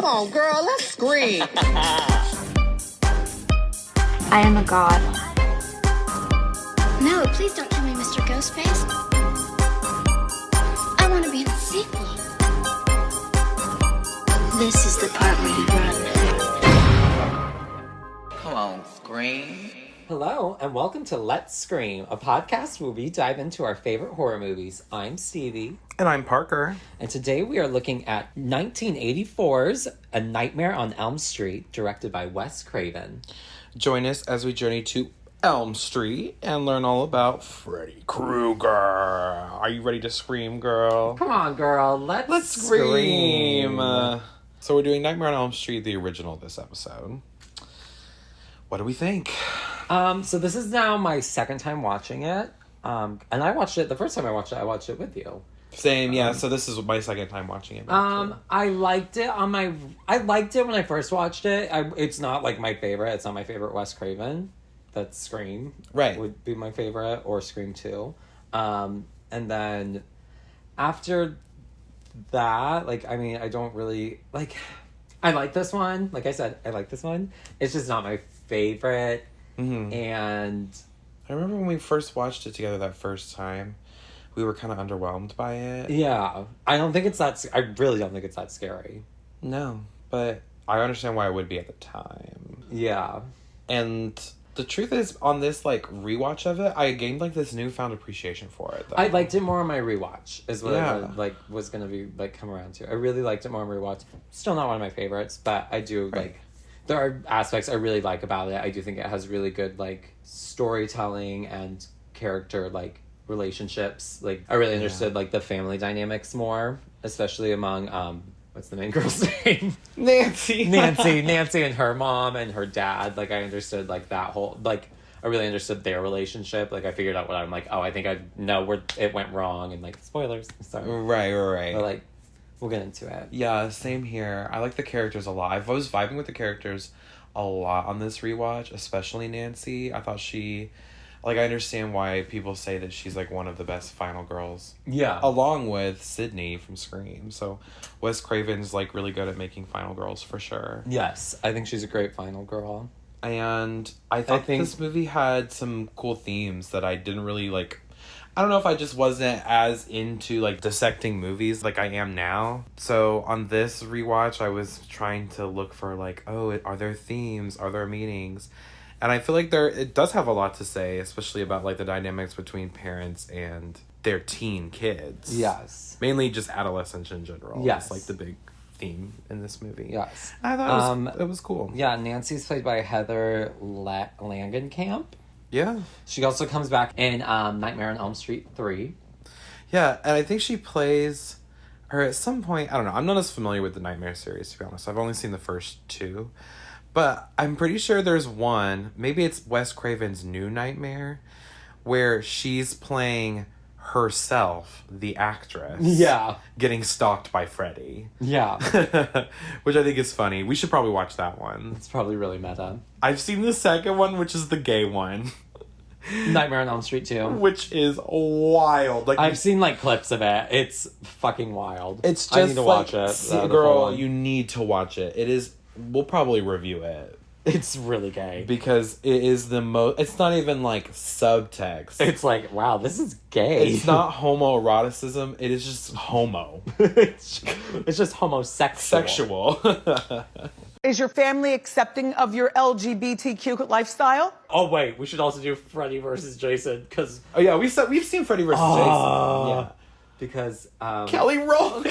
on, girl, let's scream. I am a god. No, please don't kill me, Mr. Ghostface. I want to be in the sequel. This is the part where you run. Come on, scream. Hello, and welcome to Let's Scream, a podcast where we dive into our favorite horror movies. I'm Stevie. And I'm Parker. And today we are looking at 1984's A Nightmare on Elm Street, directed by Wes Craven. Join us as we journey to Elm Street and learn all about Freddy Krueger. Are you ready to scream, girl? Come on, girl, let's scream. So we're doing Nightmare on Elm Street, the original, this episode. What do we think? So this is now my second time watching it. And I watched it, the first time I watched it with you. Same, yeah. So this is my second time watching it. I liked it I liked it when I first watched it. It's not like my favorite. It's not my favorite Wes Craven. That's Scream. Right. Would be my favorite, or Scream 2. And then after that, I don't really I like this one. Like I said, I like this one. It's just not my favorite. Mm-hmm. And I remember when we first watched it together that first time, we were kind of underwhelmed by it. Yeah. I really don't think it's that scary. No, but I understand why it would be at the time. Yeah. And the truth is, on this rewatch of it, I gained this newfound appreciation for it. Though. I liked it more on my rewatch. Is what Yeah. I was gonna be come around to. I really liked it more on rewatch. Still not one of my favorites, but I do Right. There are aspects I really like about it. I do think it has really good storytelling and character relationships. I really understood the family dynamics more, especially among what's the main girl's name? Nancy. Nancy and her mom and her dad. I understood that whole I really understood their relationship. I figured out what I'm I think I know where it went wrong, and spoilers. Sorry. Right. But we'll get into it. Yeah, same here. I like the characters a lot. I was vibing with the characters a lot on this rewatch, especially Nancy. I thought she, I understand why people say that she's one of the best final girls. Yeah. Along with Sydney from Scream. So Wes Craven's really good at making final girls for sure. Yes, I think she's a great final girl. And I thought this movie had some cool themes that I didn't really I don't know if I just wasn't as into dissecting movies like I am now. So on this rewatch, I was trying to look for are there themes? Are there meanings? And I feel it does have a lot to say, especially about the dynamics between parents and their teen kids. Yes. Mainly just adolescence in general. Yes. It's the big theme in this movie. Yes. I thought it was cool. Yeah, Nancy's played by Heather Langenkamp. Yeah. She also comes back in Nightmare on Elm Street 3. Yeah, and I think she plays her at some point. I don't know. I'm not as familiar with the Nightmare series, to be honest. I've only seen the first two. But I'm pretty sure there's one, maybe it's Wes Craven's New Nightmare, where she's playing herself, the actress. Yeah. Getting stalked by Freddy. Yeah. Which I think is funny. We should probably watch that one. It's probably really meta. I've seen the second one, which is the gay one. Nightmare on Elm Street 2. Which is wild. I've seen clips of it. It's fucking wild. It's just I need to watch it. Girl, you need to watch it. It is. We'll probably review it. It's really gay. Because it is the most... It's not even, subtext. It's wow, this is gay. It's not homoeroticism. It is just homo. it's just homosexual. Sexual. Is your family accepting of your LGBTQ lifestyle? Oh, wait. We should also do Freddy versus Jason, because... Oh, yeah. We've seen Freddy versus Jason. Yeah. Because Kelly Rowland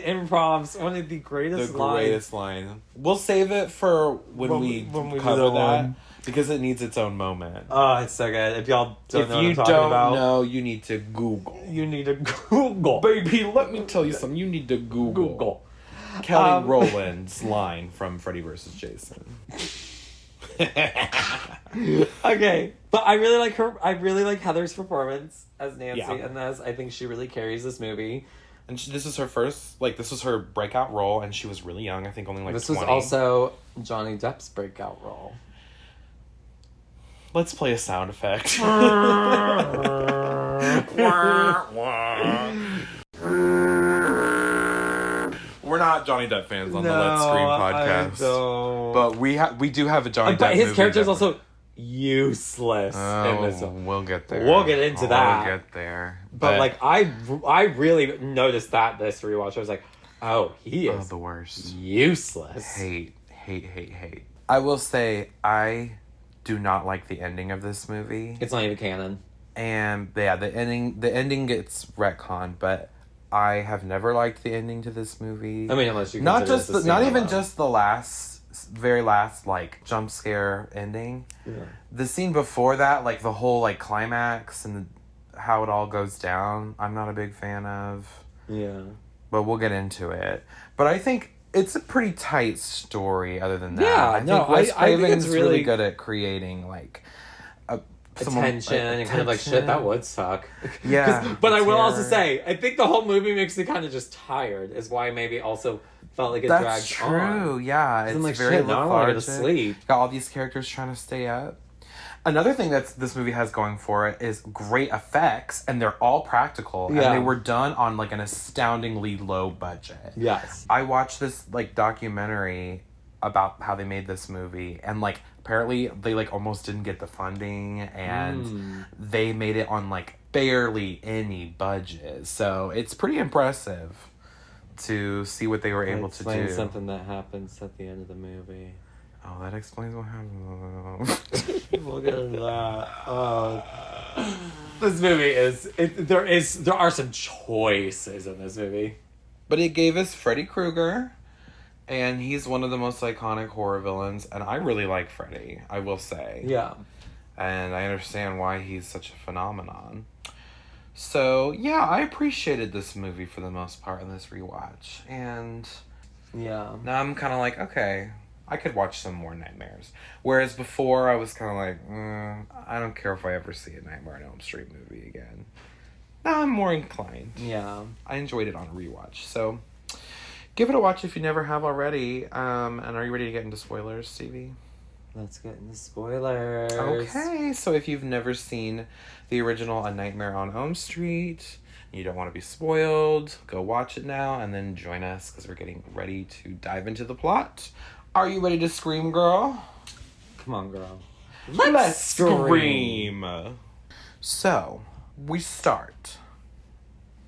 improvs one of the greatest lines. The greatest line. We'll save it for when we cover that one. Because it needs its own moment. Oh, it's so good. If y'all don't know what I'm talking about. If you don't know, you need to Google. You need to Google. Baby, let me tell you something. You need to Google. Kelly Rowland's line from Freddy vs. Jason. Okay, but I really like her. I really like Heather's performance as Nancy in this. I think she really carries this movie. And this is her first, this was her breakout role, and she was really young. I think only this 20. was also Johnny Depp's breakout role. Let's play a sound effect. We're not Johnny Depp fans on the Let's Scream podcast. But we do have a Johnny Depp But his movie character is that- also useless in this one. We'll get there. We'll get into that. We'll get there. But like, I really noticed that this rewatch. I was like, oh, he is the worst. Useless. Hate. I will say, I do not like the ending of this movie. It's not even canon. And yeah, the ending gets retconned, but I have never liked the ending to this movie. I mean, unless you not consider just this a not scene even alone. just the very last like jump scare ending. Yeah. The scene before that, like the whole like climax and how it all goes down, I'm not a big fan of. Yeah. But we'll get into it. But I think it's a pretty tight story. Other than that, Yeah, I think Wes I think Craven's it's really really good at creating like Attention and kind of like shit that would suck. Yeah, But I will also terror. say, I think the whole movie makes me kind of just tired. Is why maybe also felt like it That's dragged true. on. Yeah, it's I'm like, very shit, now I want to go to lethargic. sleep. Got all these characters trying to stay up. Another thing that this movie has going for it is great effects, and they're all practical, Yeah. and they were done on like an astoundingly low budget. Yes. I watched this like documentary about how they made this movie, and like apparently they like almost didn't get the funding, and they made it on like barely any budget. So it's pretty impressive to see what they were able to Explain do. something that happens at the end of the movie. Oh, that explains what happened. We'll get into that. This movie there are some choices in this movie. But it gave us Freddy Krueger, and he's one of the most iconic horror villains, and I really like Freddy, I will say. Yeah. And I understand why he's such a phenomenon. So, yeah, I appreciated this movie for the most part in this rewatch. And Yeah. now I'm kind of like, okay, I could watch some more Nightmares. Whereas before, I was kind of like, I don't care if I ever see a Nightmare on Elm Street movie again. Now I'm more inclined. Yeah. I enjoyed it on a rewatch. So, give it a watch if you never have already. And are you ready to get into spoilers, Stevie? Let's get into spoilers. Okay, so if you've never seen the original A Nightmare on Elm Street, you don't want to be spoiled, go watch it now and then join us because we're getting ready to dive into the plot. Are you ready to scream, girl? Come on, girl. Let's scream! So, we start.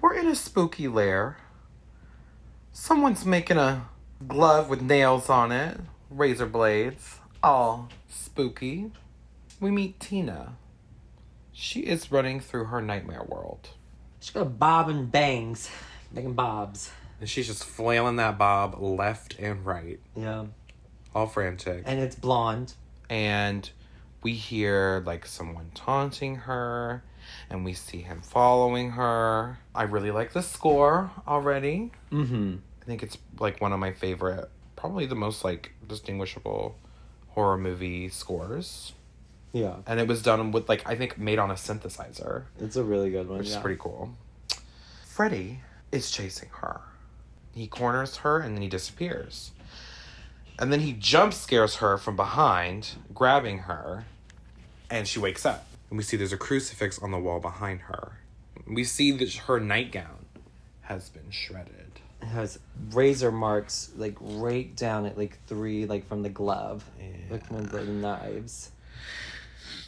We're in a spooky lair. Someone's making a glove with nails on it, razor blades, all spooky. We meet Tina. She is running through her nightmare world. She's got a bob and bangs. Making bobs. And she's just flailing that bob left and right. Yeah. All frantic. And it's blonde. And we hear like someone taunting her. And we see him following her. I really like the score already. Mm-hmm. I think it's like one of my favorite, probably the most like distinguishable horror movie scores. Yeah. And it was done with like, I think made on a synthesizer. It's a really good one, Which is pretty cool. Freddy is chasing her. He corners her and then he disappears. And then he jump scares her from behind, grabbing her, and she wakes up. And we see there's a crucifix on the wall behind her. We see that her nightgown has been shredded. It has razor marks, like, right down at, like, 3, like, from the glove. Yeah. Like, one of the knives.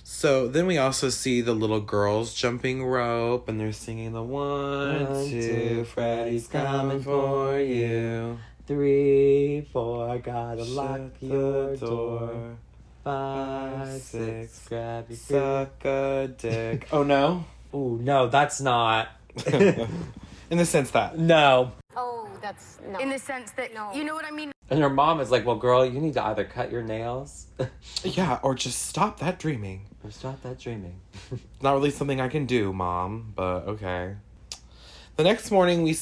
So then we also see the little girls jumping rope, and they're singing the 1, 2, Freddy's coming for you. 3, 4, I gotta lock Shut your the door. 5, 6, grab your Suck a dick. Oh no? Ooh, no, that's not. In the sense that. No. Oh, that's no. In the sense that, you know what I mean? And her mom is like, well, girl, you need to either cut your nails Yeah, or just stop that dreaming. or stop that dreaming. Not really something I can do, Mom, but okay. The next morning we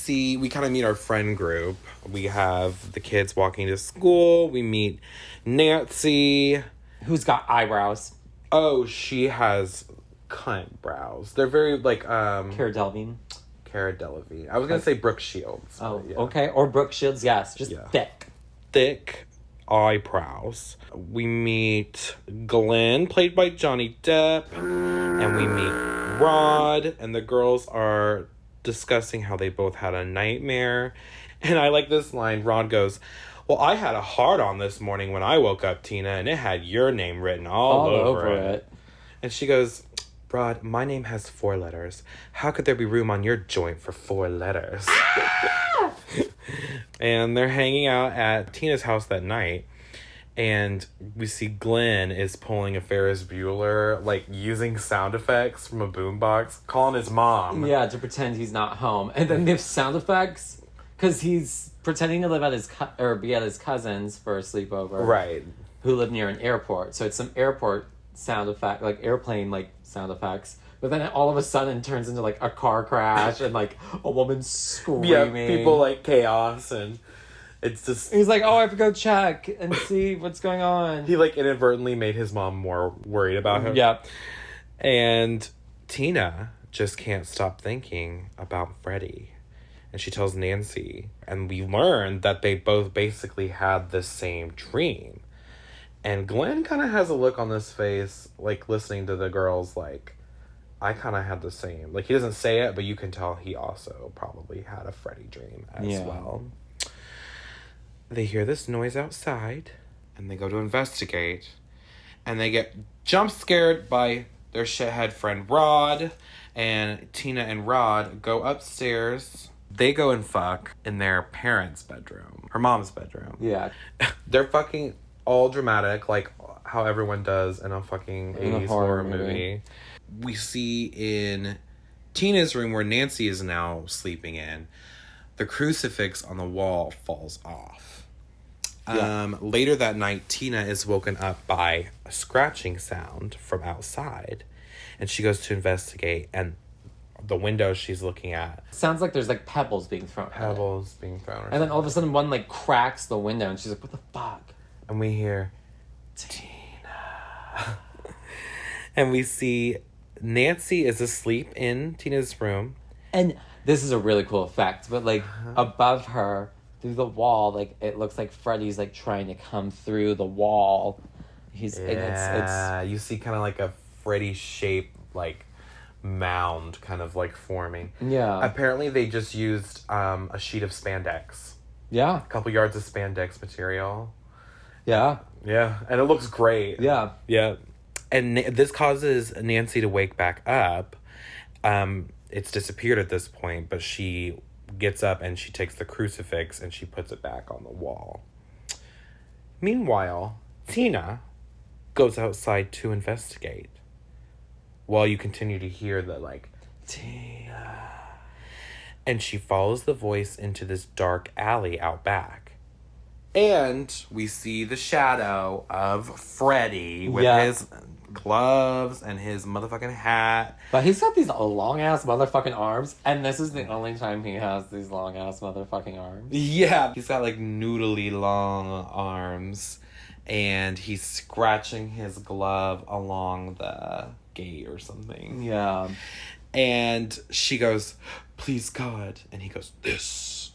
kind of meet our friend group. We have the kids walking to school. We meet Nancy. Who's got eyebrows? Oh, she has cunt brows. They're very like Cara Delevingne. Cara Delevingne. I was gonna say Brooke Shields. Oh, but yeah. okay. Or Brooke Shields, yes. Just Yeah. thick. Thick eyebrows. We meet Glenn, played by Johnny Depp, and we meet Rod, and the girls are discussing how they both had a nightmare, And I like this line. Rod goes, well, I had a hard-on this morning when I woke up, Tina, and it had your name written all over it. And she goes, Rod, my name has 4 letters. How could there be room on your joint for 4 letters? And they're hanging out at Tina's house that night. And we see Glenn is pulling a Ferris Bueller, like, using sound effects from a boombox, calling his mom. Yeah, to pretend he's not home. And then they have sound effects, because he's pretending to live at be at his cousin's for a sleepover. Right. Who live near an airport. So it's some airport sound effect, like airplane, like, sound effects. But then it all of a sudden turns into, like, a car crash and, like, a woman screaming. Yeah, people, like, chaos, and it's just... He's like, oh, I have to go check and see what's going on. He, like, inadvertently made his mom more worried about him. Yeah. And Tina just can't stop thinking about Freddie. And she tells Nancy. And we learn that they both basically had the same dream. And Glenn kind of has a look on his face, like, listening to the girls, like, I kind of had the same. Like, he doesn't say it, but you can tell he also probably had a Freddie dream as well. They hear this noise outside, and they go to investigate. And they get jump scared by their shithead friend Rod. And Tina and Rod go upstairs. They go and fuck in their parents' bedroom. Her mom's bedroom. Yeah. They're fucking all dramatic, like how everyone does in a fucking 80s horror movie. We see in Tina's room, where Nancy is now sleeping in, the crucifix on the wall falls off. Yeah. Later that night, Tina is woken up by a scratching sound from outside, and she goes to investigate, and the window she's looking at Sounds like there's, like, pebbles being thrown. being thrown. And then all of a sudden one, like, cracks the window, and she's like, what the fuck? And we hear, Tina. And we see Nancy is asleep in Tina's room. And this is a really cool effect, but, like, above her, through the wall, like, it looks like Freddy's, like, trying to come through the wall. And it's you see kind of like a Freddy shape, like, mound kind of, like, forming. Yeah. Apparently they just used a sheet of spandex. Yeah. A couple yards of spandex material. Yeah. Yeah, and it looks great. Yeah. Yeah. And this causes Nancy to wake back up. It's disappeared at this point, but she gets up and she takes the crucifix and she puts it back on the wall. Meanwhile, Tina goes outside to investigate. While you continue to hear the, like, Tina. And she follows the voice into this dark alley out back. And we see the shadow of Freddy with his gloves and his motherfucking hat. But he's got these long-ass motherfucking arms, and this is the only time he has these long-ass motherfucking arms. Yeah. He's got, like, noodly long arms, and he's scratching his glove along the gate or something. Yeah. And she goes, please, God. And he goes, this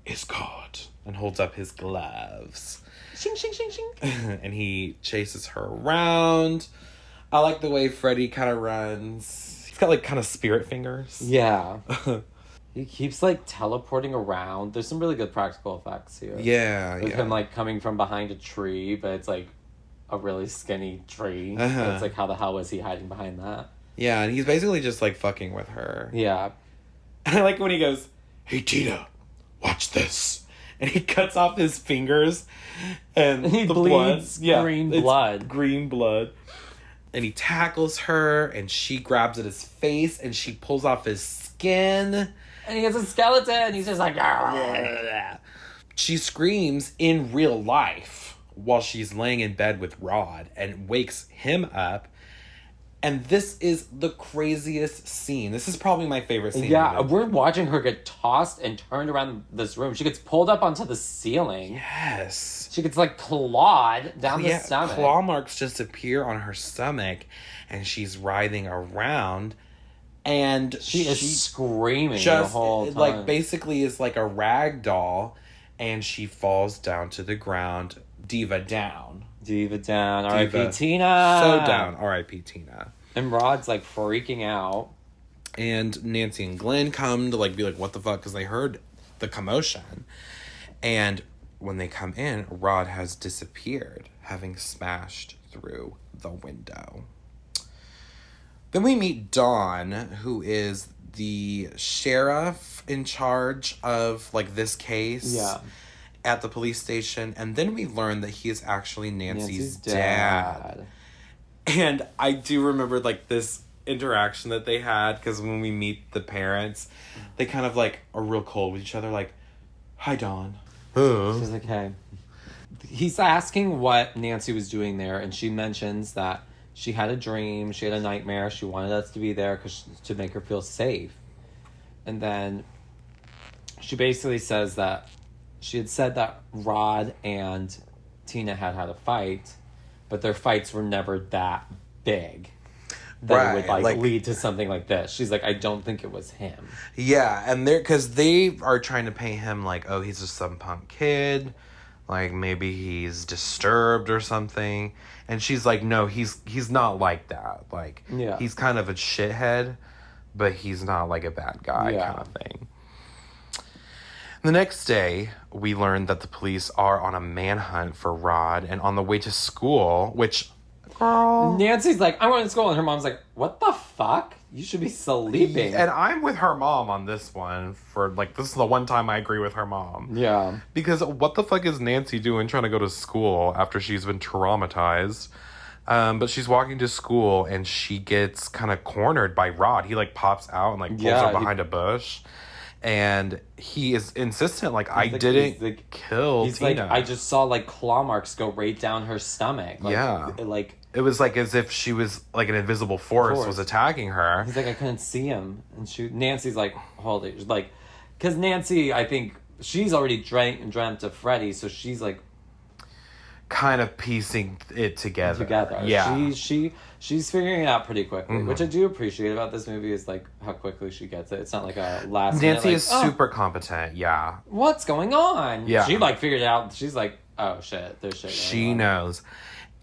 is God. And holds up his gloves. Shing, shing, shing, shing. And he chases her around. I like the way Freddy kind of runs. He's got, like, kind of spirit fingers. Yeah. He keeps, like, teleporting around. There's some really good practical effects here. Yeah, With him, like, coming from behind a tree, but it's, like, a really skinny tree. It's like, how the hell was he hiding behind that? Yeah, and he's basically just, like, fucking with her. Yeah. And I like when he goes, hey, Tina, watch this. And he cuts off his fingers. And he the bleeds blood. green blood. Green blood. And he tackles her, and she grabs at his face, and she pulls off his skin. And he has a skeleton. He's just like... She screams in real life while she's laying in bed with Rod and wakes him up. And this is the craziest scene. This is probably my favorite scene. Yeah, we're watching her get tossed and turned around this room. She gets pulled up onto the ceiling. Yes. She gets, like, clawed down the stomach. Claw marks just appear on her stomach, and she's writhing around. And she is screaming just, the whole time. Like, basically is like a rag doll, and she falls down to the ground. Diva down. Diva down. R.I.P. Tina. So down. R.I.P. Tina. And Rod's, like, freaking out. And Nancy and Glenn come to, like, be like, what the fuck? Because they heard the commotion. And when they come in, Rod has disappeared, having smashed through the window. Then we meet Dawn, who is the sheriff in charge of, like, this case. Yeah. At the police station. And then we learn that he is actually Nancy's dad. And I do remember, like, this interaction that they had, because when we meet the parents, they kind of, like, are real cold with each other, like, "Hi, Dawn." She's like, hey. He's asking what Nancy was doing there, and she mentions that she had a dream, she had a nightmare, she wanted us to be there to make her feel safe. And then she basically says that she had said that Rod and Tina had a fight, but their fights were never that big that it would like lead to something like this. She's like, I don't think it was him. Yeah, and because they are trying to paint him like, oh, he's just some punk kid, like maybe he's disturbed or something. And she's like, no, he's not like that. Like, yeah. He's kind of a shithead, but he's not like a bad guy kind of thing. The next day, we learn that the police are on a manhunt for Rod, and on the way to school, which, girl... Nancy's like, I went to school, and her mom's like, what the fuck? You should be sleeping. And I'm with her mom on this one for, like, this is the one time I agree with her mom. Yeah. Because what the fuck is Nancy doing trying to go to school after she's been traumatized? But she's walking to school, and she gets kind of cornered by Rod. He, like, pops out and, like, pulls her behind a bush. And he is insistent, like, I didn't kill Tina. He's like, I just saw, like, claw marks go right down her stomach. Like, yeah. Like... It was like as if she was, like, an invisible force was attacking her. He's like, I couldn't see him. And Nancy's like, hold it. Like, because Nancy, I think, she's already dreamt of Freddy, so she's, like... kind of piecing it together. Yeah. She's figuring it out pretty quickly, which I do appreciate about this movie is, like, how quickly she gets it. It's not like a last Nancy minute, is super competent, yeah. What's going on? Yeah. She, like, figured it out. She's like, oh, shit, there's shit going She on. knows.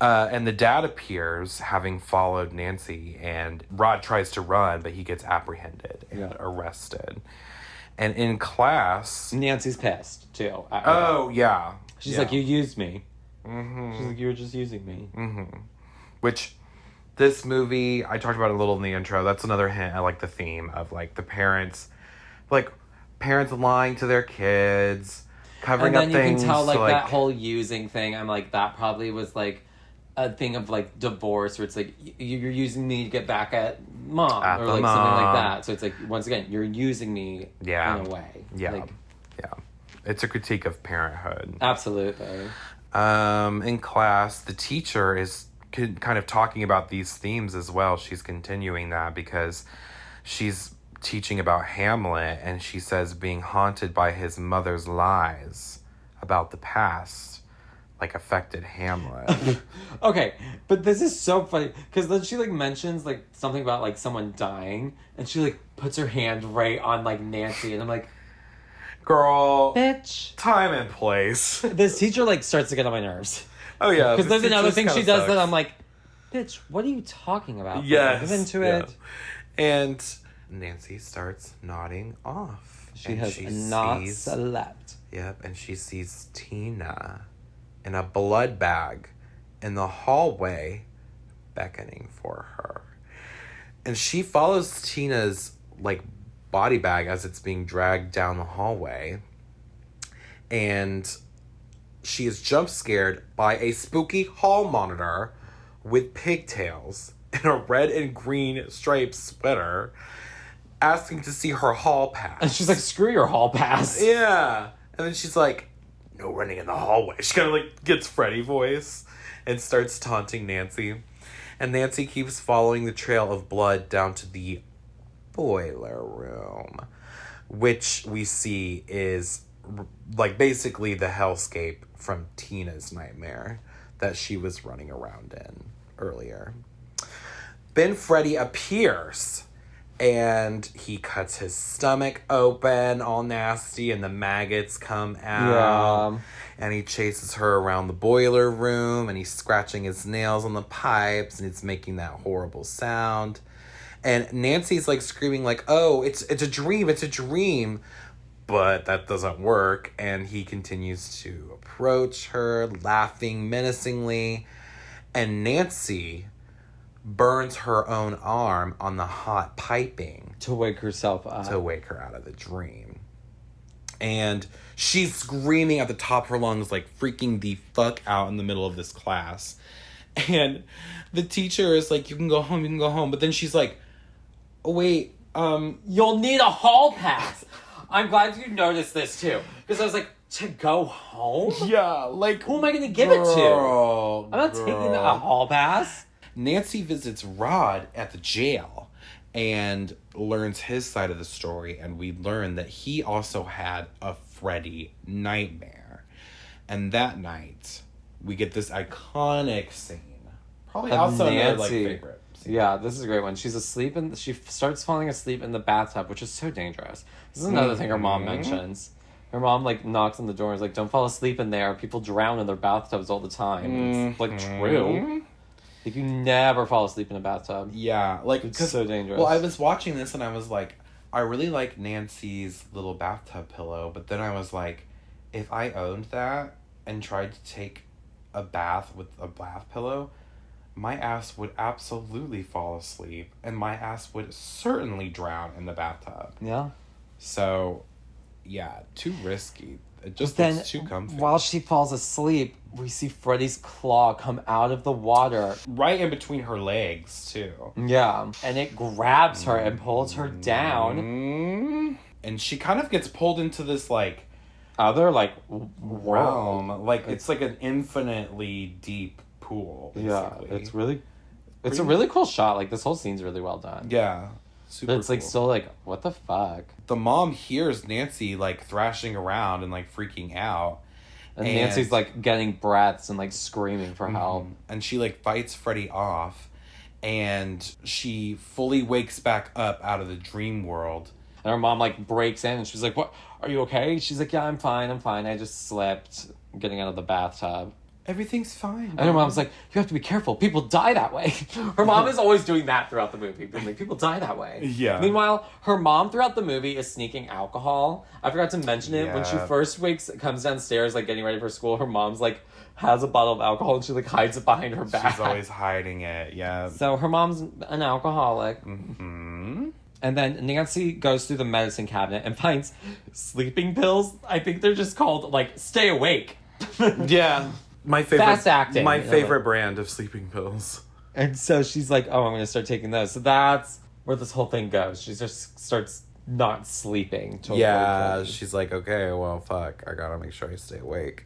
And the dad appears, having followed Nancy, and Rod tries to run, but he gets apprehended and arrested. And in class... Nancy's pissed, too. Oh, yeah. She's like, you used me. Mm-hmm. She's like, you were just using me. Mm-hmm. Which, this movie, I talked about it a little in the intro. That's another hint at, like, the theme of, like, the parents... Like, parents lying to their kids, covering up things. And then you can tell, like, that whole using thing, I'm like, that probably was, like... a thing of, like, divorce where it's like you're using me to get back at mom or like mom. something like that. So it's like, once again, you're using me in a way. Yeah. Like, yeah. It's a critique of parenthood. Absolutely. In class, the teacher is kind of talking about these themes as well. She's continuing that because she's teaching about Hamlet, and she says being haunted by his mother's lies about the past like affected Hamlet. Okay, but this is so funny because then she like mentions like something about like someone dying, and she like puts her hand right on like Nancy, and I'm like, girl, bitch, time and place. This teacher like starts to get on my nerves. Oh yeah, because there's another thing she does sucks. that I'm like, bitch, what are you talking about? Yes, get into it. And Nancy starts nodding off. She has not slept. Yep, and she sees Tina in a blood bag in the hallway beckoning for her. And she follows Tina's like body bag as it's being dragged down the hallway. And she is jump scared by a spooky hall monitor with pigtails and a red and green striped sweater asking to see her hall pass. And she's like, screw your hall pass. Yeah. And then she's like, no running in the hallway. She kind of like gets Freddy voice and starts taunting Nancy. And Nancy keeps following the trail of blood down to the boiler room, which we see is like basically the hellscape from Tina's nightmare that she was running around in earlier. Then Freddy appears. And he cuts his stomach open, all nasty, and the maggots come out. Yeah. And he chases her around the boiler room, and he's scratching his nails on the pipes, and it's making that horrible sound. And Nancy's like screaming like, oh, it's a dream, it's a dream. but that doesn't work, and he continues to approach her, laughing menacingly, and Nancy burns her own arm on the hot piping To wake herself up. to wake her out of the dream. And she's screaming at the top of her lungs, like freaking the fuck out in the middle of this class. And the teacher is like, you can go home, you can go home. But then she's like, oh, wait, You'll need a hall pass. I'm glad you noticed this too. Because I was like, to go home? yeah, like, Who am I going to give it to? I'm not taking a hall pass. Nancy visits Rod at the jail and learns his side of the story, and we learn that he also had a Freddy nightmare. And that night, we get this iconic scene. Probably Of also another, like, Nancy. favorite scene. Yeah, this is a great one. She's asleep and she starts falling asleep in the bathtub, which is so dangerous. This is another thing her mom mentions. Her mom, like, knocks on the door and is like, don't fall asleep in there. People drown in their bathtubs all the time. It's, like, true. Like, you never fall asleep in a bathtub. Yeah, like, It's so dangerous. Well, I was watching this and I was like, I really like Nancy's little bathtub pillow, but then I was like, if I owned that and tried to take a bath with a bath pillow, my ass would absolutely fall asleep, and my ass would certainly drown in the bathtub. Yeah. So, yeah, too risky. It just Then, looks too comfy. while she falls asleep, we see Freddy's claw come out of the water. Right in between her legs, too. Yeah. And it grabs her and pulls her down. And she kind of gets pulled into this, like, Other, like, realm. world. Like, it's like an infinitely deep pool, Yeah. basically. It's really... It's a really cool shot. Like, this whole scene's really well done. Yeah. Super But it's, like, cool. still, like, what the fuck? The mom hears Nancy, like, thrashing around and, like, freaking out. And Nancy's, like, getting breaths and, like, screaming for help. And she, like, fights Freddy off. And she fully wakes back up out of the dream world. And her mom, like, breaks in and she's like, what? Are you okay? She's like, yeah, I'm fine. I just slipped getting out of the bathtub. Everything's fine. And her mom's like, you have to be careful. People die that way. Her mom is always doing that throughout the movie. Being like, people die that way. Yeah. Meanwhile, her mom throughout the movie is sneaking alcohol. I forgot to mention it. When she Yeah. first comes downstairs, like, getting ready for school, her mom's, like, has a bottle of alcohol and she, like, hides it behind her back. She's always hiding it, yeah. So her mom's an alcoholic. Mm-hmm. And then Nancy goes through the medicine cabinet and finds sleeping pills. I think they're just called, like, stay awake. Yeah. My favorite, Fast acting. My You know, favorite like- brand of sleeping pills. And so she's like, oh, I'm going to start taking those. So that's where this whole thing goes. She just starts not sleeping. To Yeah, avoid she's like, okay, well, fuck, I gotta make sure I stay awake.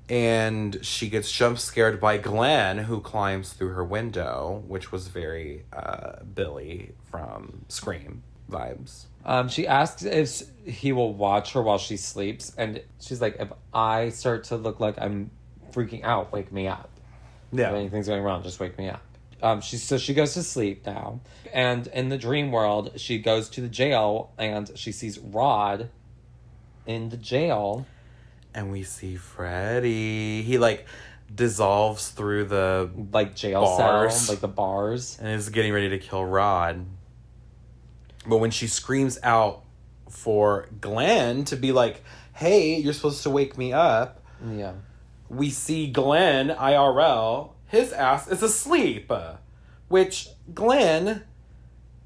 And she gets jump scared by Glenn, who climbs through her window, which was very Billy from Scream vibes. She asks if he will watch her while she sleeps. And she's like, if I start to look like I'm freaking out, wake me up. Yeah. If anything's going wrong, just wake me up. So she goes to sleep now. And in the dream world, she goes to the jail and she sees Rod in the jail. And we see Freddy. He, like, dissolves through the... Like, jail Bars. cell, like the bars. and is getting ready to kill Rod. But when she screams out for Glenn to be like, hey, you're supposed to wake me up, Yeah. we see Glenn, IRL, his ass is asleep. Which Glenn,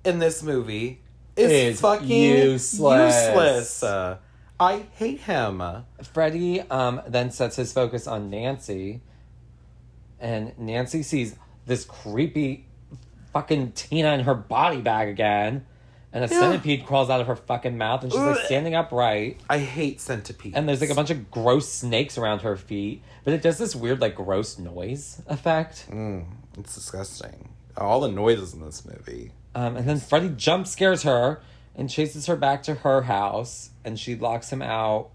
in this movie, is fucking useless. I hate him. Freddy then sets his focus on Nancy. And Nancy sees this creepy fucking Tina in her body bag again. And a centipede crawls out of her fucking mouth. And she's like standing upright. I hate centipedes. And there's like a bunch of gross snakes around her feet. But it does this weird like gross noise effect. It's disgusting. All the noises in this movie. And then Freddy jump scares her and chases her back to her house. And she locks him out.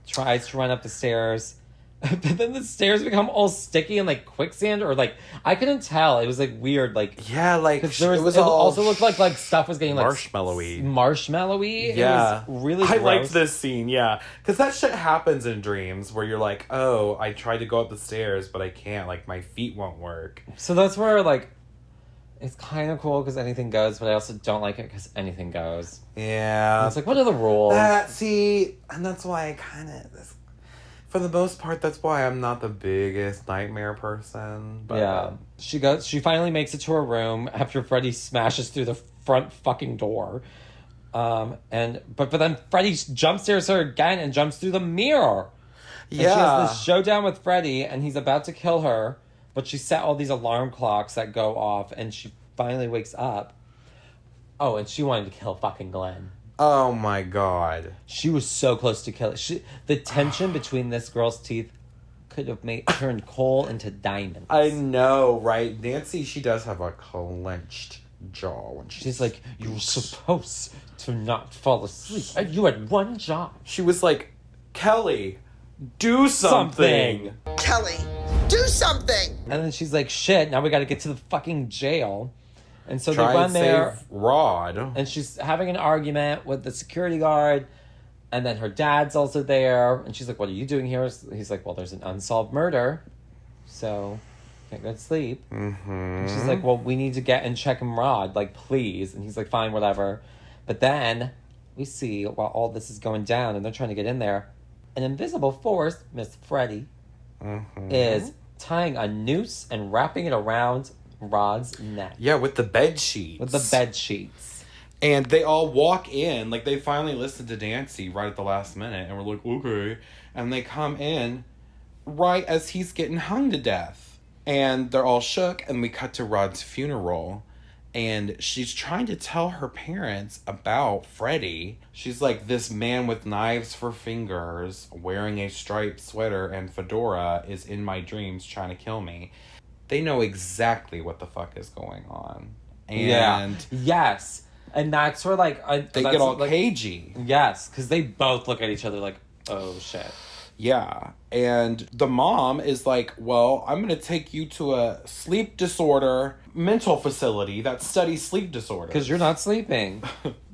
Tries to run up the stairs. But then the stairs become all sticky and like quicksand, or like I couldn't tell. It was like weird, like Yeah, like there was, it all also looked like stuff was getting like marshmallowy. Marshmallowy. Yeah, it was really. I gross. liked this scene. Yeah, because that shit happens in dreams where you're like, oh, I tried to go up the stairs, but I can't. Like my feet won't work. So that's where like It's kind of cool because anything goes, but I also don't like it because anything goes. Yeah. And it's like, what are the rules? And that's why I kind of, for the most part, that's why I'm not the biggest nightmare person. But yeah. She finally makes it to her room after Freddy smashes through the front fucking door. But then Freddy jump scares her again and jumps through the mirror. And she has this showdown with Freddy, and he's about to kill her, but she set all these alarm clocks that go off, and she finally wakes up. Oh, and she wanted to kill fucking Glenn. Oh my god. She was so close to killing. The tension between this girl's teeth could have turned coal into diamonds. I know, right? Nancy, she does have a clenched jaw when she's like, you were supposed to not fall asleep. You had one job. She was like, Kelly, do something. Kelly, do something. And then she's like, shit, now we gotta get to the fucking jail. And so Try they run and there. Save Rod. And she's having an argument with the security guard. And then her dad's also there. And she's like, what are you doing here? He's like, well, there's an unsolved murder. So, can't go to sleep. Mm-hmm. And she's like, well, we need to get and check him, Rod. Like, please. And he's like, fine, whatever. But then we see, while all this is going down and they're trying to get in there, an invisible force, Miss Freddy, is tying a noose and wrapping it around Rod's neck. Yeah, with the bed sheets. With the bed sheets. And they all walk in, like they finally listened to Nancy right at the last minute, and we're like, okay. And they come in right as he's getting hung to death. And they're all shook, and we cut to Rod's funeral. And she's trying to tell her parents about Freddy. She's like, this man with knives for fingers, wearing a striped sweater and fedora, is in my dreams trying to kill me. They know exactly what the fuck is going on. And yes. And that's where, like... they get all cagey. Yes, because they both look at each other like, oh, shit. Yeah. And the mom is like, well, I'm going to take you to a sleep disorder mental facility that studies sleep disorders. Because you're not sleeping.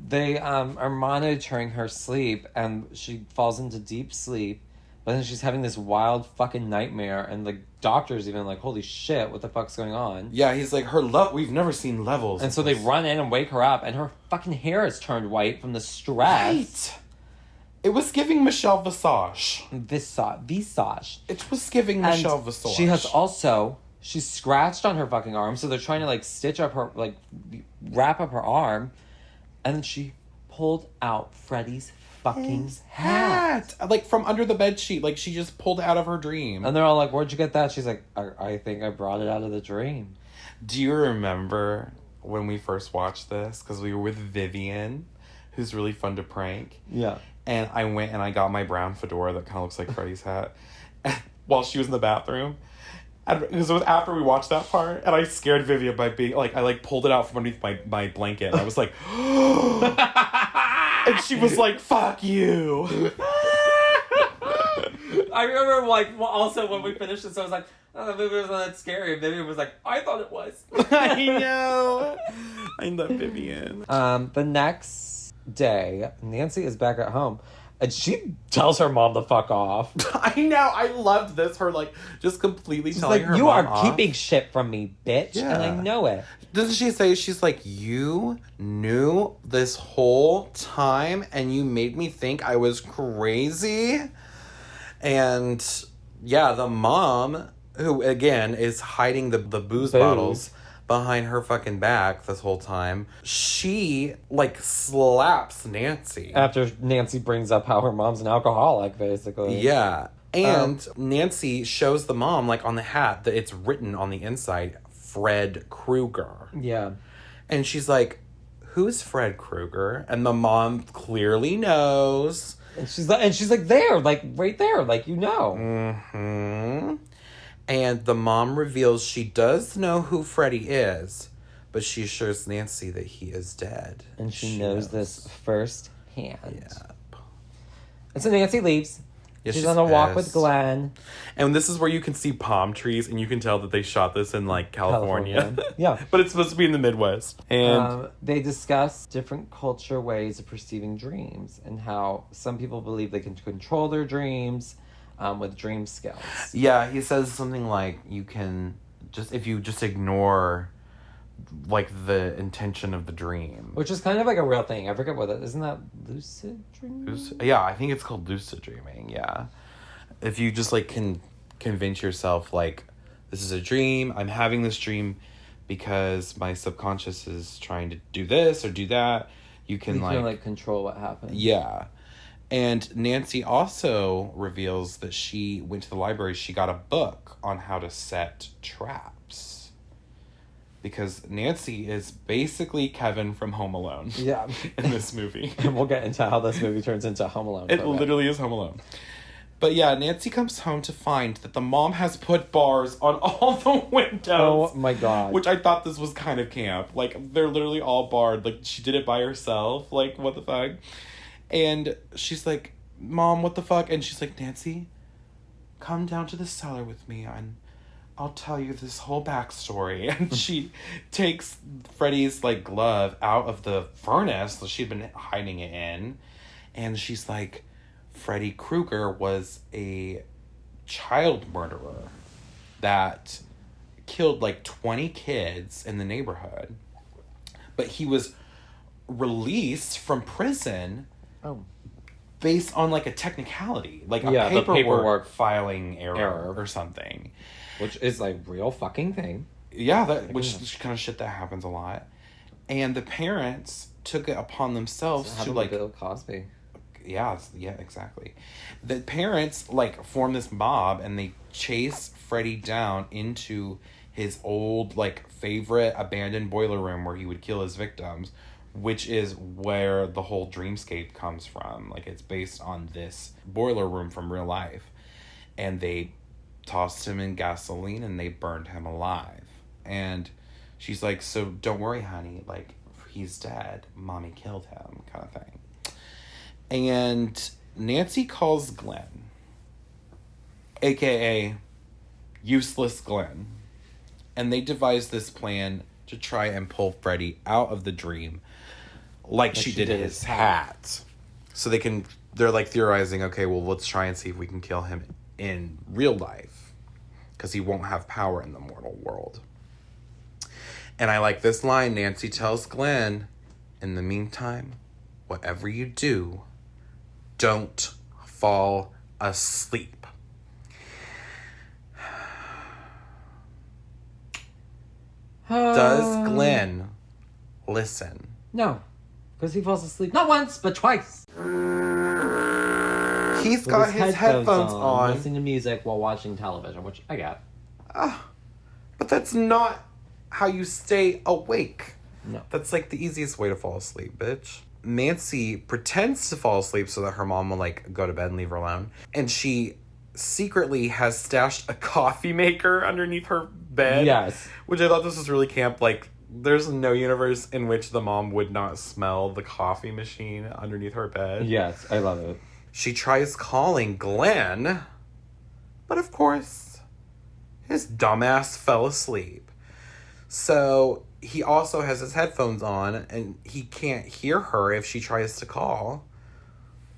They are monitoring her sleep, and she falls into deep sleep. But then she's having this wild fucking nightmare, and the doctor's even like, holy shit, what the fuck's going on? Yeah, he's like, we've never seen levels. And so they run in and wake her up, and her fucking hair is turned white from the stress. Right. It was giving Michelle Visage. Visage. It was giving Michelle Visage. She has also... She's scratched on her fucking arm, so they're trying to, like, stitch up her... Like, wrap up her arm. And then she pulled out Freddy's fucking hat. Like, from under the bed sheet. Like, she just pulled it out of her dream. And they're all like, where'd you get that? She's like, I think I brought it out of the dream. Do you remember when we first watched this? Because we were with Vivian, who's really fun to prank. Yeah. And I went and I got my brown fedora that kind of looks like Freddy's hat while she was in the bathroom. And it was after we watched that part, and I scared Vivian by being like, I like pulled it out from underneath my blanket, and I was like, and she was like, fuck you. I remember, like, also when we finished this, I was like, oh, the movie wasn't that scary. And Vivian was like, I thought it was. I know. I love Vivian. The next day, Nancy is back at home. And she tells her mom to fuck off. I know. I loved this. Her, like, just completely She's telling like, her you mom are off. keeping shit from me, bitch. Yeah. And I know it. Doesn't she say, she's like, you knew this whole time and you made me think I was crazy? And, yeah, the mom, who, again, is hiding the booze bottles behind her fucking back this whole time, she, like, slaps Nancy. After Nancy brings up how her mom's an alcoholic, basically. Yeah. And Nancy shows the mom, like, on the hat that it's written on the inside, Fred Krueger. Yeah. And she's like, who's Fred Krueger? And the mom clearly knows. And she's like, there, like, right there, like, you know. Mm-hmm. And the mom reveals she does know who Freddy is, but she assures Nancy that he is dead. And she knows this firsthand. Yep. And so Nancy leaves. Yeah, she's on a walk with pissed. Glenn. And this is where you can see palm trees, and you can tell that they shot this in, like, California. Yeah. But it's supposed to be in the Midwest. And they discuss different culture ways of perceiving dreams and how some people believe they can control their dreams with dream skills. yeah, he says something like, you can just, if you just ignore like the intention of the dream. Which is kind of like a real thing. I forget what that... Isn't that lucid dreaming? Yeah, I think it's called lucid dreaming, yeah. If you just, like, can convince yourself, like, this is a dream, I'm having this dream because my subconscious is trying to do this or do that, you can control what happens. Yeah. And Nancy also reveals that she went to the library, she got a book on how to set traps. Because Nancy is basically Kevin from Home Alone. Yeah. In this movie. And we'll get into how this movie turns into Home Alone. It literally is Home Alone. But yeah, Nancy comes home to find that the mom has put bars on all the windows. Oh my God. Which I thought this was kind of camp. Like, they're literally all barred. Like, she did it by herself. Like, what the fuck? And she's like, Mom, what the fuck? And she's like, Nancy, come down to the cellar with me and I'll tell you this whole backstory. And she takes Freddy's, like, glove out of the furnace that she'd been hiding it in. And she's like, Freddy Krueger was a child murderer that killed, like, 20 kids in the neighborhood. But he was released from prison... Oh. Based on, like, a technicality. Like, a the paperwork filing error or something. Which is, like, real fucking thing. Yeah, which kind of shit that happens a lot. And the parents took it upon themselves to, like... Bill Cosby. Yeah, exactly. The parents, like, form this mob, and they chase Freddy down into his old, like, favorite abandoned boiler room where he would kill his victims, which is where the whole dreamscape comes from. Like, it's based on this boiler room from real life. And they tossed him in gasoline and they burned him alive. And she's like, so don't worry, honey. Like, he's dead. Mommy killed him, kind of thing. And Nancy calls Glenn, a.k.a. Useless Glenn. And they devise this plan to try and pull Freddy out of the dream like she did his hat. So they're like theorizing, okay, well, let's try and see if we can kill him in real life. Because he won't have power in the mortal world. And I like this line. Nancy tells Glenn, in the meantime, whatever you do, don't fall asleep. Does Glenn listen? No, because he falls asleep not once, but twice. He's got his headphones on. Listening to music while watching television, which I get. But that's not how you stay awake. No. That's like the easiest way to fall asleep, bitch. Nancy pretends to fall asleep so that her mom will, like, go to bed and leave her alone. And she secretly has stashed a coffee maker underneath her bed. Yes. Which I thought this was really camp. Like, there's no universe in which the mom would not smell the coffee machine underneath her bed. Yes, I love it. She tries calling Glenn, but of course, his dumbass fell asleep. So he also has his headphones on, and he can't hear her if she tries to call.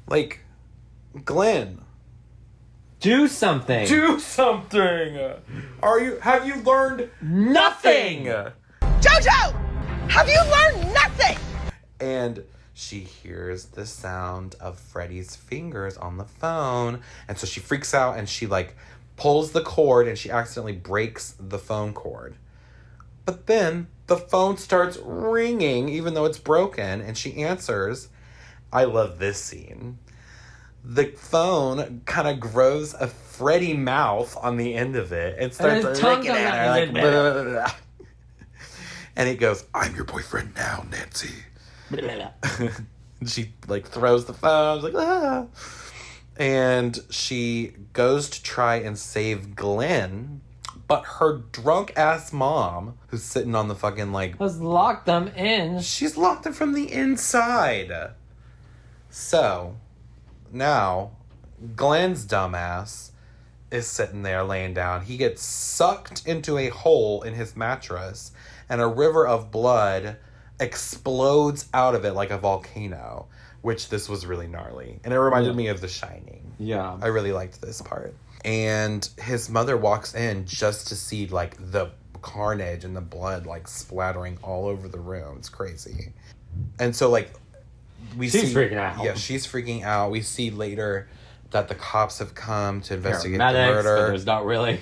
Like, Glenn, do something. Do something. Have you learned nothing? Jojo, have you learned nothing? And she hears the sound of Freddy's fingers on the phone. And so she freaks out and she, like, pulls the cord and she accidentally breaks the phone cord. But then the phone starts ringing even though it's broken, and she answers. I love this scene. The phone kind of grows a Freddy mouth on the end of it and starts licking at her like, blah, blah, blah. And it goes, I'm your boyfriend now, Nancy. She, like, throws the phone. Like, ah. And she goes to try and save Glenn, but her drunk ass mom, who's sitting on the fucking, like, has locked them in. She's locked them from the inside. So now Glenn's dumbass is sitting there laying down. He gets sucked into a hole in his mattress, and a river of blood explodes out of it like a volcano, which this was really gnarly. And it reminded me of The Shining. Yeah. I really liked this part. And his mother walks in just to see, like, the carnage and the blood like splattering all over the room. It's crazy. And so like She's freaking out. Yeah, she's freaking out. We see later that the cops have come to investigate the Paramedics, murder. but there's not really.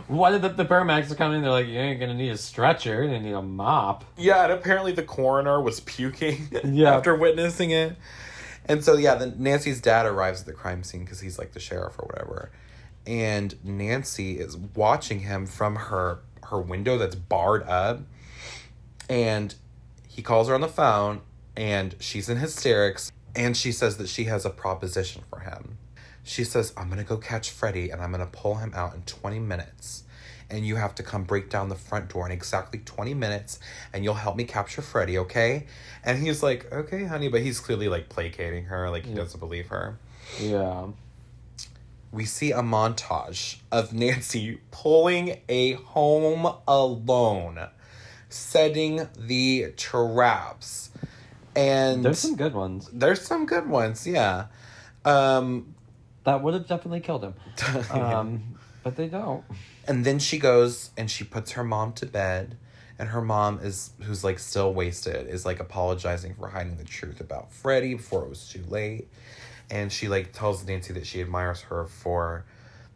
Why did the paramedics are coming? They're like, you ain't gonna need a stretcher. They need a mop. Yeah, and apparently the coroner was puking Yeah. after witnessing it. And so, yeah, then Nancy's dad arrives at the crime scene because he's like the sheriff or whatever. And Nancy is watching him from her window that's barred up. And he calls her on the phone and she's in hysterics. And she says that she has a proposition for him. She says, I'm going to go catch Freddy and I'm going to pull him out in 20 minutes. And you have to come break down the front door in exactly 20 minutes and you'll help me capture Freddy, okay? And he's like, okay, honey. But he's clearly like placating her, like he doesn't believe her. Yeah. We see a montage of Nancy pulling a Home Alone, setting the traps. And There's some good ones. There's some good ones, yeah. That would have definitely killed him. But they don't. And then she goes and she puts her mom to bed. And her mom who's like still wasted, is like apologizing for hiding the truth about Freddy before it was too late. And she like tells Nancy that she admires her for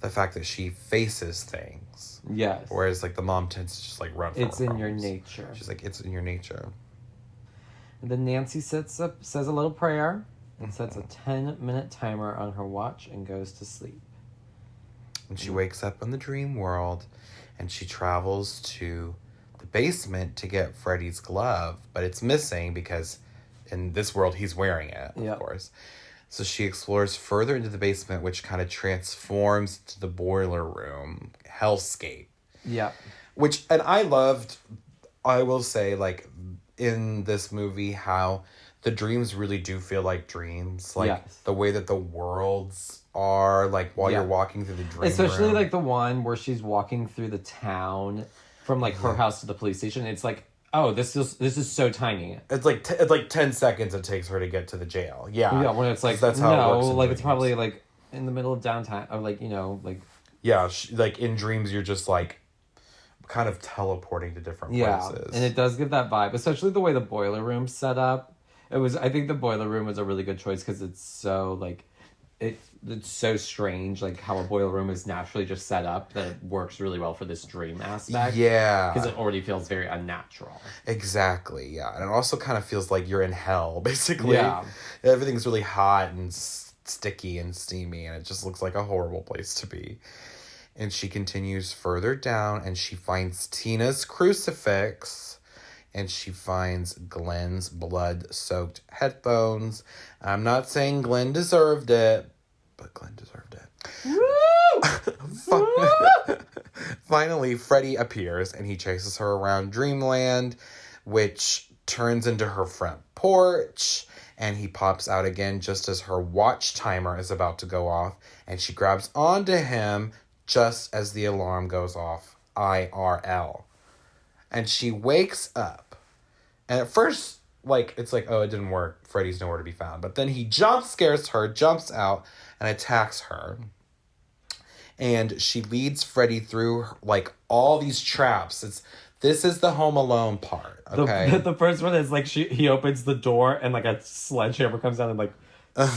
the fact that she faces things. Yes. Whereas like the mom tends to just like run from It's her in your problems. nature. She's like, it's in your nature. And then Nancy says a little prayer and sets a 10-minute timer on her watch and goes to sleep. And she wakes up in the dream world and she travels to the basement to get Freddy's glove, but it's missing because in this world he's wearing it, of course. So she explores further into the basement, which kind of transforms to the boiler room hellscape. Yeah. And I will say, like, in this movie, how the dreams really do feel like dreams. Like, the way that the worlds are, like, while you're walking through the dream Especially, room. like, the one where she's walking through the town from, like, her house to the police station. It's like, oh, this is so tiny. It's like 10 seconds it takes her to get to the jail. Yeah. Yeah, when it's like, that's how it works in like, it's dreams. probably, like, in the middle of downtown, or, like, you know, like... Yeah, like, in dreams, you're just, like, kind of teleporting to different places. And it does give that vibe, especially the way the boiler room's set up. I think the boiler room was a really good choice because it's so, like, it's so strange, like, how a boiler room is naturally just set up that it works really well for this dream aspect. Yeah. Because it already feels very unnatural. Exactly, yeah. And it also kind of feels like you're in hell, basically. Yeah. Everything's really hot and sticky and steamy, and it just looks like a horrible place to be. And she continues further down, and she finds Tina's crucifix, and she finds Glenn's blood-soaked headphones. I'm not saying Glenn deserved it, but Glenn deserved it. Woo! Finally, Freddy appears, and he chases her around Dreamland, which turns into her front porch, and he pops out again just as her watch timer is about to go off, and she grabs onto him just as the alarm goes off, IRL. And she wakes up. And at first, like, it's like, oh, it didn't work. Freddy's nowhere to be found. But then he scares her, jumps out, and attacks her. And she leads Freddy through, like, all these traps. This is the Home Alone part, okay? The first one is, like, he opens the door, and, like, a sledgehammer comes down and, like,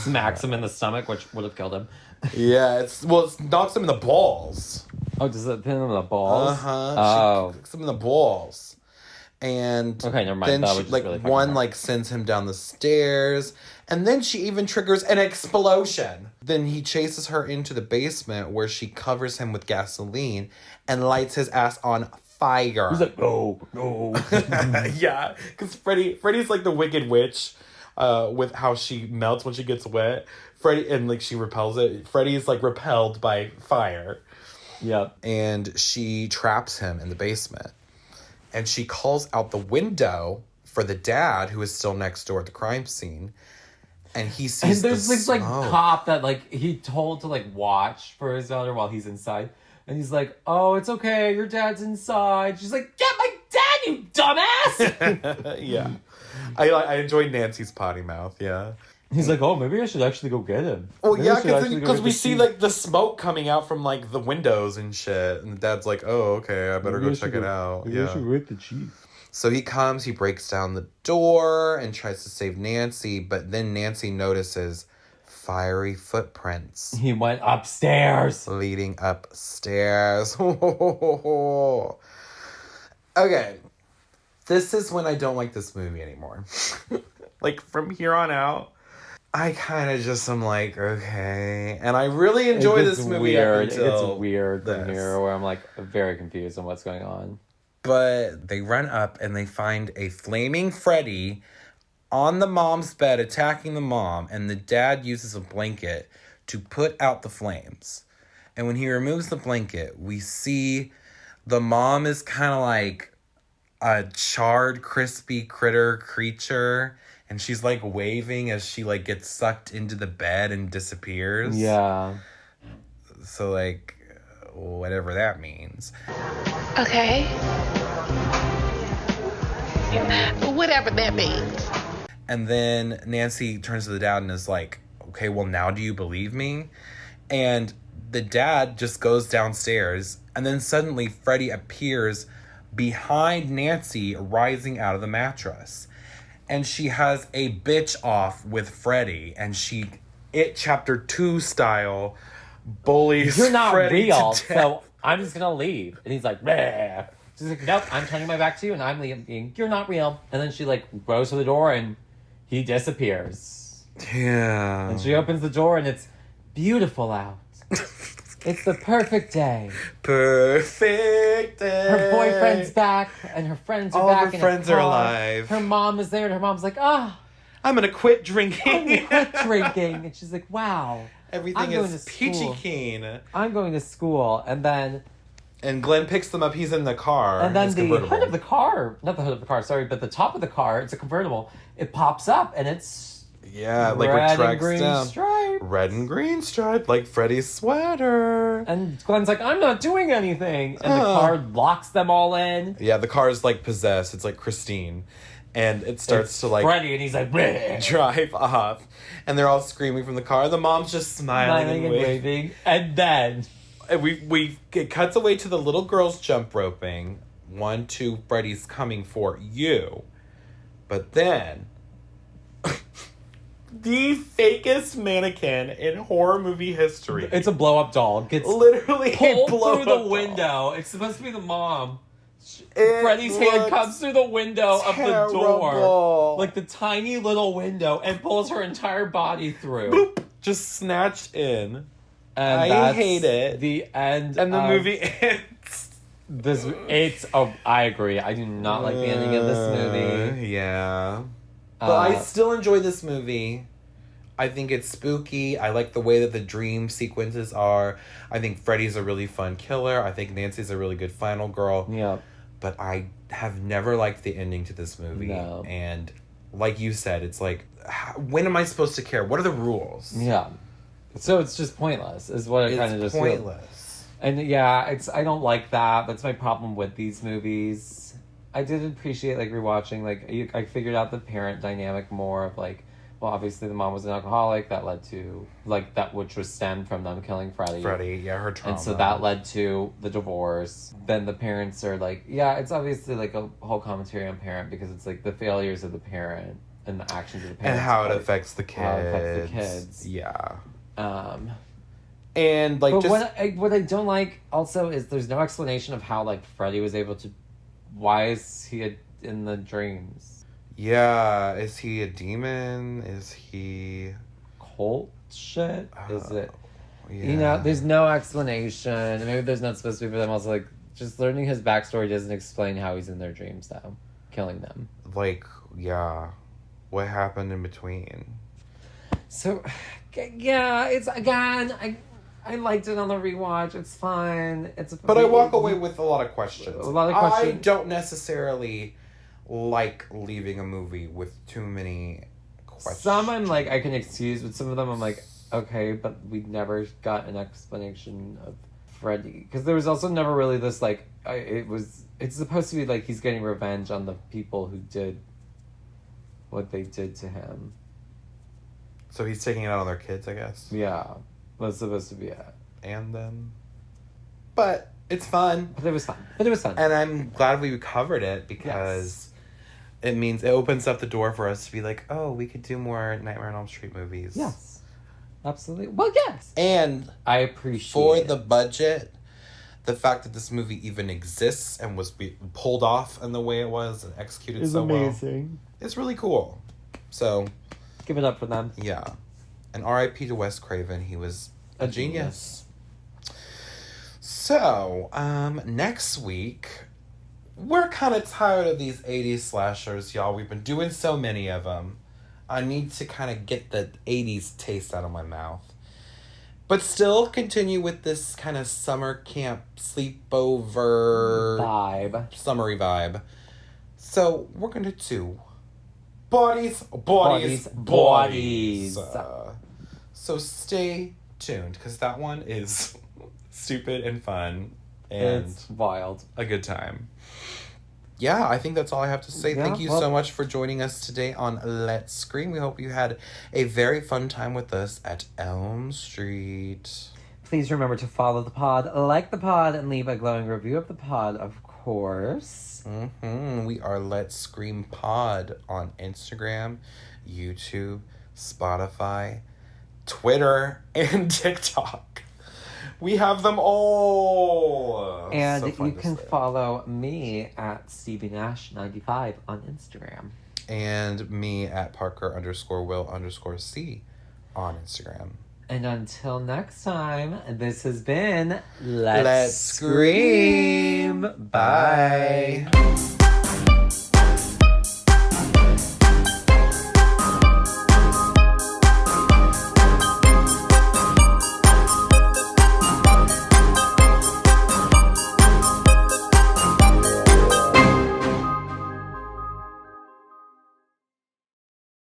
smacks him in the stomach, which would have killed him. Yeah, it knocks him in the balls. Oh, does it pin him in the balls? Uh-huh. Oh. She kicks him in the balls. And okay, never mind. Then that she, was like, really one, like, sends him down the stairs. And then she even triggers an explosion. Then he chases her into the basement where she covers him with gasoline and lights his ass on fire. He's like, no. Yeah, because Freddy's like the Wicked Witch with how she melts when she gets wet. Freddy, and like she repels it. Freddy's like repelled by fire. Yep. And she traps him in the basement. And she calls out the window for the dad who is still next door at the crime scene. And he sees there's the this like smoke. cop that like he told to like watch for his daughter while he's inside. And he's like, oh, it's okay, your dad's inside. She's like, get my dad, you dumbass! Yeah. I enjoyed Nancy's potty mouth, yeah. He's like, oh, maybe I should actually go get him. Well, Maybe I yeah, should actually go because get we the see, key." like, the smoke coming out from, like, the windows and shit. And the dad's like, oh, okay, I better Maybe go I check should it out. Maybe I Yeah. should go get the chief. So he comes, he breaks down the door and tries to save Nancy, but then Nancy notices fiery footprints He went upstairs. leading upstairs. Okay. This is when I don't like this movie anymore. Like, from here on out, I kind of just am like, okay. And I really enjoy this movie weird. up until It's weird from this. here where I'm like very confused on what's going on. But they run up and they find a flaming Freddy on the mom's bed attacking the mom, and the dad uses a blanket to put out the flames. And when he removes the blanket, we see the mom is kind of like a charred, crispy creature, and she's like waving as she like gets sucked into the bed and disappears. Yeah. So like, whatever that means. Okay. Whatever that means. And then Nancy turns to the dad and is like, okay, well, now do you believe me? And the dad just goes downstairs, and then suddenly Freddy appears behind Nancy, rising out of the mattress. And she has a bitch off with Freddy, and she, It Chapter 2 style, bullies You're not Freddy real, to death. so I'm just gonna leave. And he's like, bleh. She's like, nope, I'm turning my back to you and I'm leaving. You're not real. And then she like goes to the door and he disappears. Yeah. And she opens the door and it's beautiful out. It's the perfect day. Perfect day. Her boyfriend's back and her friends are All back. of her in a friends are car. alive. Her mom is there and her mom's like, I'm gonna quit I'm drinking. gonna quit drinking. And she's like, wow. Everything I'm going is to peachy school. keen. I'm going to school. And then Glenn picks them up. He's in the car. And then his the convertible. hood of the car, not the hood of the car, sorry, but the top of the car, it's a convertible. It pops up and it's Yeah, like red and retracts green down. stripe. Red and green stripe, like Freddy's sweater. And Glenn's like, I'm not doing anything. And the car locks them all in. Yeah, the car is like possessed. It's like Christine. And it starts It's to like Freddy, and he's like, bleh. drive off. And they're all screaming from the car. The mom's just smiling and waving. waving. And then And it cuts away to the little girls jump roping. 1, 2, Freddy's coming for you. But then the fakest mannequin in horror movie history. it's a blow up doll. Gets literally pulled blow through the window. It's supposed to be the mom. Freddy's hand looks comes through the window of the door. terrible. Like the tiny little window and pulls her entire body through. Boop, just snatched in. And I that's hate it. The end And the of movie ends. I agree. I do not like the ending of this movie. Yeah. But I still enjoy this movie. I think it's spooky. I like the way that the dream sequences are. I think Freddy's a really fun killer. I think Nancy's a really good final girl. Yeah. But I have never liked the ending to this movie. No. And like you said, it's like, when am I supposed to care? What are the rules? Yeah. So it's just pointless, is what it kind of It's just feels. pointless. And yeah, I don't like that. That's my problem with these movies. I did appreciate like rewatching. Like I figured out the parent dynamic more of like, well, obviously the mom was an alcoholic. That led to like that, which was stemmed from them killing Freddy. Her trauma. And so that led to the divorce. Then the parents are like, yeah, it's obviously like a whole commentary on parent because it's like the failures of the parent and the actions of the parent. And how it affects the kids. How it affects the kids. Yeah. And like, but just what I don't like also is there's no explanation of how like Freddy was able to. Why is he in the dreams? Yeah, is he a demon? Is he Cult shit? Is it? Yeah. You know, there's no explanation. Maybe there's not supposed to be, but I'm also like, just learning his backstory doesn't explain how he's in their dreams, though, killing them. Like, yeah, what happened in between? So, yeah, it's again. I liked it on the rewatch. It's fine. But I walk away with a lot of questions. A lot of questions. I don't necessarily like leaving a movie with too many questions. Some I'm like, I can excuse, but some of them I'm like, okay, but we never got an explanation of Freddy. Because there was also never really this, like, it's supposed to be like he's getting revenge on the people who did what they did to him. So he's taking it out on their kids, I guess. Yeah. Was supposed to be it. And then... But it's fun. But it was fun. And I'm glad we covered it because it means it opens up the door for us to be like, oh, we could do more Nightmare on Elm Street movies. Yes. Absolutely. Well, yes. And I appreciate for the budget, the fact that this movie even exists and was pulled off in the way it was and executed so amazing. Well, it's really cool. So, give it up for them. Yeah. And R.I.P. to Wes Craven. He was a genius. So, next week, we're kind of tired of these 80s slashers, y'all. We've been doing so many of them. I need to kind of get the 80s taste out of my mouth. But still continue with this kind of summer camp sleepover summery vibe. So we're going to do Bodies. So stay tuned because that one is stupid and fun. And it's wild. A good time. Yeah, I think that's all I have to say. Yeah, Thank you so much for joining us today on Let's Scream. We hope you had a very fun time with us at Elm Street. Please remember to follow the pod, like the pod, and leave a glowing review of the pod, of course. We are Let's Scream Pod on Instagram, YouTube, Spotify, Twitter, and TikTok. We have them all. And you can follow me at StevieNash95 on Instagram. And me at Parker_Will_C on Instagram. And until next time, this has been Let's Scream. Bye.